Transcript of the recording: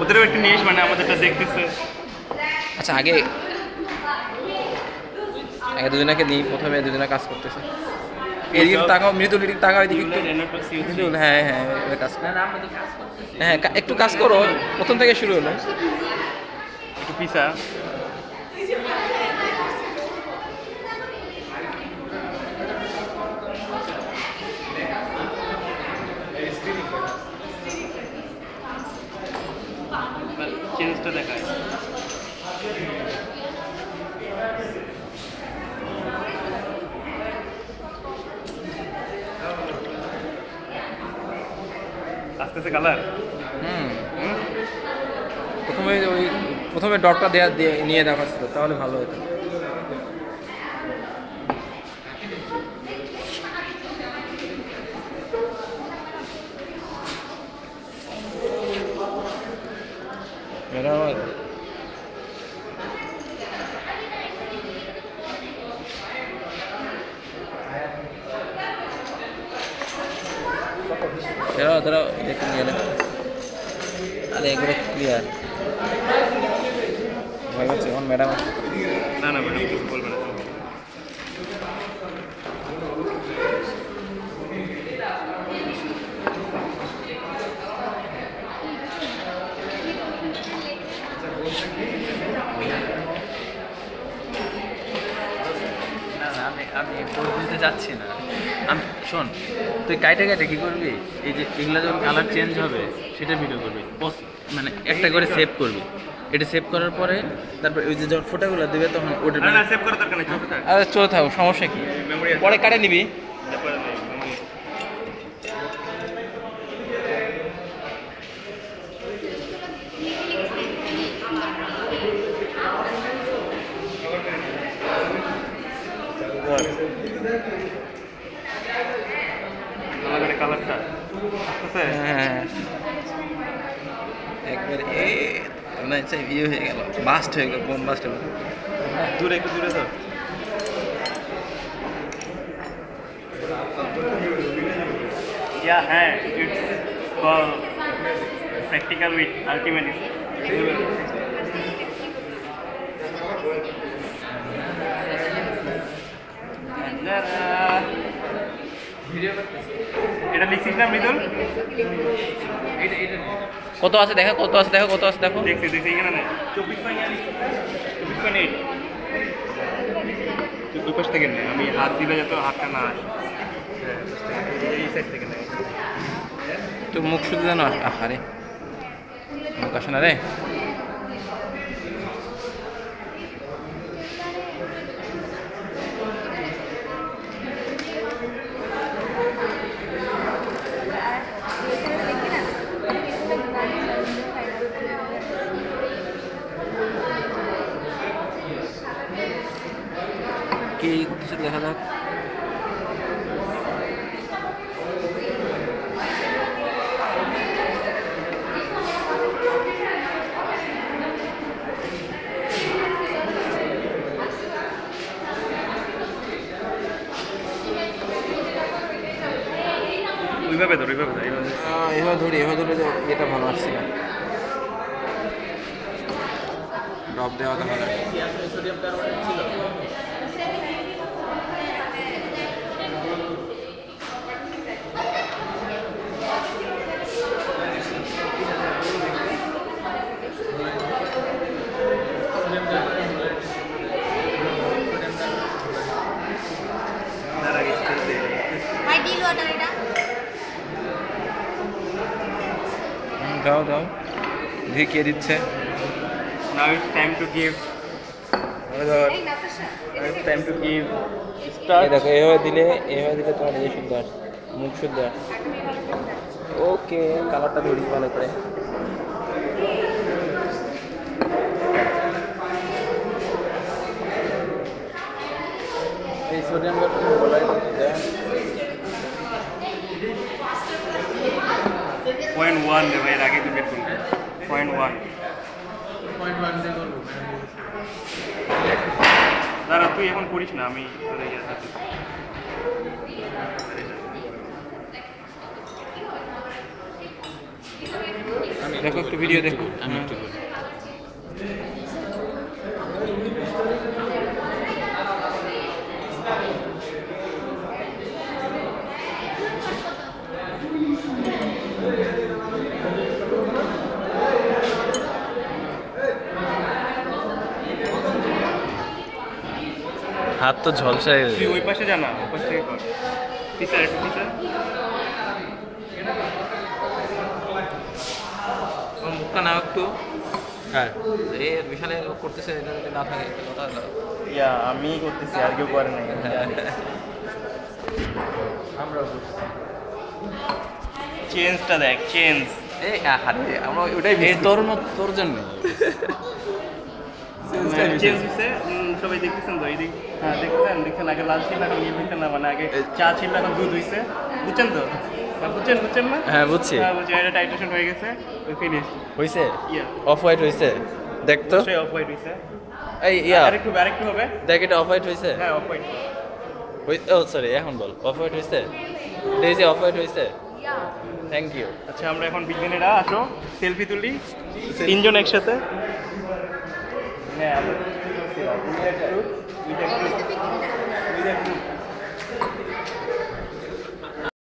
ওদেরও একটা জিনিস মানে আমাদেরটা দেখতেছে। আচ্ছা আগে আগে দুজনকে নিই, প্রথমে দুজনে কাজ করতেছে। এদিকে তাকাও, মৃদুল এদিকে তাকাও, এদিকে একটু। মৃদুল হ্যাঁ হ্যাঁ এবার কাজ করো। হ্যাঁ একটু কাজ করো, প্রথম থেকে শুরু হলো। একটু পিসা চেঞ্জটা দেখায়। আস্তে আস্তে কালার। প্রথমে ডটটা নিয়ে দেখাচ্ছিল, তাহলে ভালো হতো। দাঁড়াও দেখে নিয়ে নেন। আরে এগুলো ক্লিয়ার ভয় পাচ্ছে এখন ম্যাডাম। না না ম্যাডাম কিছু বলবে না। আমি দিতে যাচ্ছি না। আমি শোন, তুই কাইটে কী করবি, এই যে এগুলো যখন কালার চেঞ্জ হবে সেটা ভিডিও করবি, মানে একটা করে সেভ করবি। এটা সেভ করার পরে তারপর ওই যে যখন ফটোগুলো দেবে তখন ওটা না সেভ করার দরকার নেই, চলতে থাক। আরে চলে থাকো, সমস্যা কি, পরে কাটে নিবি। কালারটা হ্যাঁ একবার ইয়ে হয়ে গেল, বাস্ট হয়ে গেল, বোম বাস্ট হয়ে গেল। দূরে একটু দূরে তো। Yeah, হ্যাঁ, it's called practical with ultimate. এটা লিখছিস না মৃদুল? কত আছে দেখো, কত আছে দেখো, কত আছে দেখো। দেখছি এখানে নেই 24.8 দুই পাশ থেকে নেই, আমি হাত দিলে যত হাতটা না আসে এই সাইড থেকে নেই। তো মুখ শুধু জানো, আরে মুখ আসে না রে। কি কিছু দেখা যাক। ওইভাবে ধর, এভাবে ধরি এটা ভালো আসছে না, ড্রপ দেওয়াটা ভালো। দাও দাও, দেখি কে দিচ্ছে। Now it's time to give. It's time to give. দেখো এভাবে দিলে তোমার নিজে শুদ্ধ আসে, মুখ শুদ্ধ আসে। ওকে, কালারটা ধরি ভালো করে। এই সোডিয়াম বলাই দেয় 0.1 দেবে, এর আগে তুমি করবে 0.1 দাঁড়া, তুই এখন করিস না, আমি তোর ইয়ে সাথে আমি দেখো একটু ভিডিও দেখো। আমি একটু করি। হাত তো ঝলসায় গেছে। তুই ওই পাশে জানা, ওই পাশ থেকে কর। টিচার একটু টিচার। আমার মুখটা নাও একটু। হ্যাঁ এ বিশালে করতেছে, এটা যদি না থাকে কথা হলো। ইয়া আমি করতেছি, আর কেউ করে নাই। চেঞ্জটা দেখ, চেঞ্জ। এই হাতে আমরা ওটাই এই তোর জন্য চেঞ্জ হচ্ছে, সবাই দেখতেছেন তো, এই হ্যাঁ দেখছেন আগে লাল ছিল, এখন নীল হইছে না, মানে আগে চা ছিল, এখন দুধ হইছে, বুঝছেন তো? বুঝছেন না? হ্যাঁ বুঝছি। হ্যাঁ বলছি, এটা টাইট্রেশন হয়ে গেছে, ফিনিশ। হইছে ইয়া অফ হোয়াইট হইছে, দেখ তো সেই অফ হোয়াইট হইছে। এই ইয়া আরেকটু হবে। দেখ এটা অফ হোয়াইট হইছে। হ্যাঁ অফ হোয়াইট। ও সরি এখন বল অফ হোয়াইট হইছে, ডেজি অফ হোয়াইট হইছে। Thank you. আচ্ছা আমরা এখন বিজ্ঞানীরা আসো, সেলফি তুলি তিনজন একসাথে। হ্যাঁ আমরা with a group.